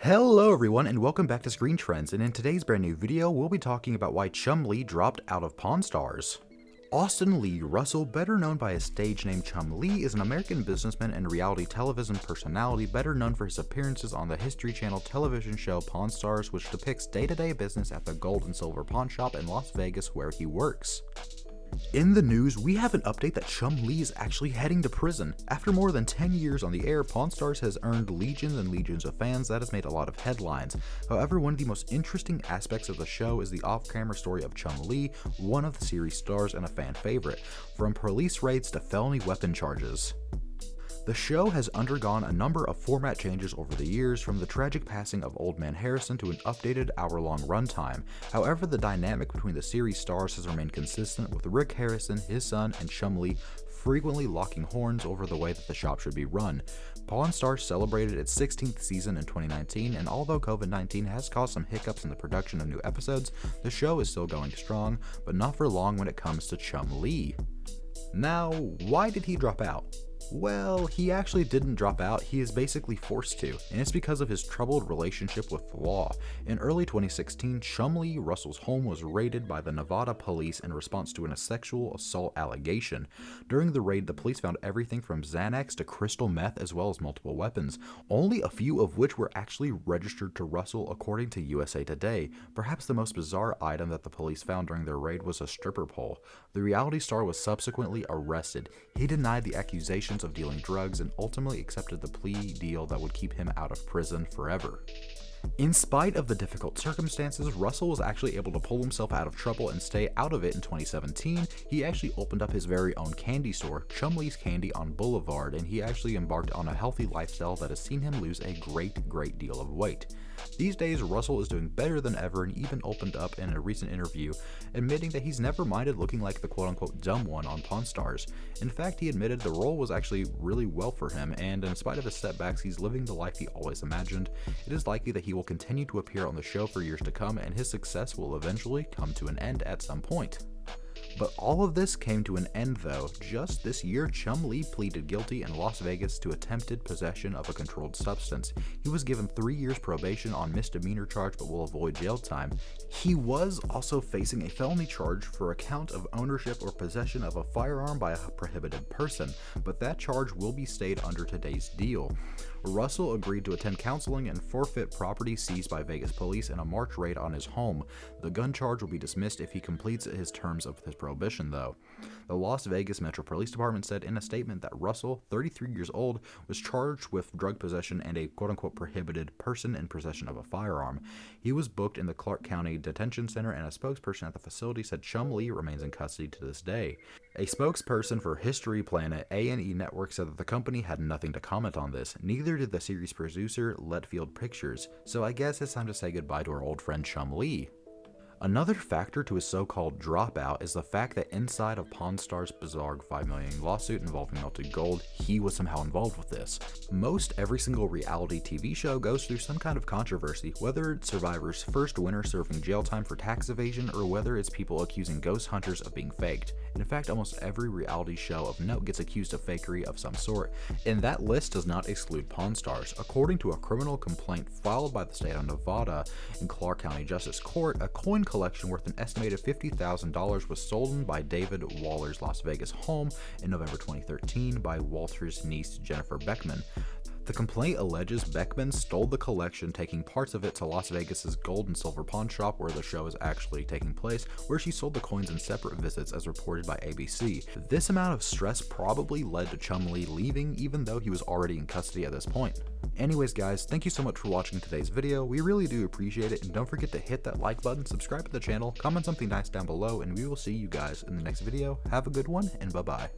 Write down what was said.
Hello everyone and welcome back to Screen Trends, and in today's brand new video we'll be talking about why Chumlee dropped out of Pawn Stars. Austin Lee Russell, better known by his stage name Chumlee, is an American businessman and reality television personality better known for his appearances on the History Channel television show Pawn Stars, which depicts day-to-day business at the gold and silver pawn shop in Las Vegas where he works. In the news, we have an update that Chumlee is actually heading to prison. After more than 10 years on the air, Pawn Stars has earned legions and legions of fans that has made a lot of headlines. However, one of the most interesting aspects of the show is the off-camera story of Chumlee, one of the series stars and a fan favorite, from police raids to felony weapon charges. The show has undergone a number of format changes over the years, from the tragic passing of Old Man Harrison to an updated hour-long runtime. However, the dynamic between the series stars has remained consistent, with Rick Harrison, his son, and Chumlee frequently locking horns over the way that the shop should be run. Pawn Stars celebrated its 16th season in 2019, and although COVID-19 has caused some hiccups in the production of new episodes, the show is still going strong, but not for long when it comes to Chumlee. Now, why did he drop out? Well, he actually didn't drop out, he is basically forced to, and it's because of his troubled relationship with the law. In early 2016, Chumlee Russell's home was raided by the Nevada police in response to a sexual assault allegation. During the raid, the police found everything from Xanax to crystal meth as well as multiple weapons, only a few of which were actually registered to Russell according to USA Today. Perhaps the most bizarre item that the police found during their raid was a stripper pole. The reality star was subsequently arrested. He denied the accusations of dealing drugs and ultimately accepted the plea deal that would keep him out of prison forever. In spite of the difficult circumstances, Russell was actually able to pull himself out of trouble and stay out of it. In 2017, he actually opened up his very own candy store, Chumlee's Candy, on Boulevard, and he actually embarked on a healthy lifestyle that has seen him lose a great deal of weight. These days, Russell is doing better than ever and even opened up in a recent interview, admitting that he's never minded looking like the quote-unquote dumb one on Pawn Stars. In fact, he admitted the role was actually really well for him, and in spite of his setbacks, he's living the life he always imagined. It is likely that he will continue to appear on the show for years to come, and his success will eventually come to an end at some point. But all of this came to an end though. Just this year, Chumlee pleaded guilty in Las Vegas to attempted possession of a controlled substance. He was given 3 years probation on misdemeanor charge but will avoid jail time. He was also facing a felony charge for a count of ownership or possession of a firearm by a prohibited person, but that charge will be stayed under today's deal. Russell agreed to attend counseling and forfeit property seized by Vegas police in a March raid on his home. The gun charge will be dismissed if he completes his terms of his prohibition though. The Las Vegas Metro Police Department said in a statement that Russell, 33 years old, was charged with drug possession and a quote-unquote prohibited person in possession of a firearm. He was booked in the Clark County Detention Center, and a spokesperson at the facility said Chumlee remains in custody to this day. A spokesperson for History Planet A&E Network said that the company had nothing to comment on this. Neither did the series producer, Letfield Pictures, so I guess it's time to say goodbye to our old friend Chumlee. Another factor to his so-called dropout is the fact that inside of Pawn Stars' bizarre $5 million lawsuit involving melted gold, he was somehow involved with this. Most every single reality TV show goes through some kind of controversy, whether it's Survivor's first winner serving jail time for tax evasion or whether it's people accusing ghost hunters of being faked. In fact, almost every reality show of note gets accused of fakery of some sort, and that list does not exclude Pawn Stars. According to a criminal complaint filed by the state of Nevada in Clark County Justice Court, a coin collection worth an estimated $50,000 was stolen by David Waller's Las Vegas home in November 2013 by Walter's niece Jennifer Beckman. The complaint alleges Beckman stole the collection, taking parts of it to Las Vegas's gold and silver pawn shop where the show is actually taking place, where she sold the coins in separate visits as reported by ABC. This amount of stress probably led to Chumlee leaving, even though he was already in custody at this point. Anyways guys, thank you so much for watching today's video. We really do appreciate it, and don't forget to hit that like button, subscribe to the channel, comment something nice down below, and we will see you guys in the next video. Have a good one, and bye bye.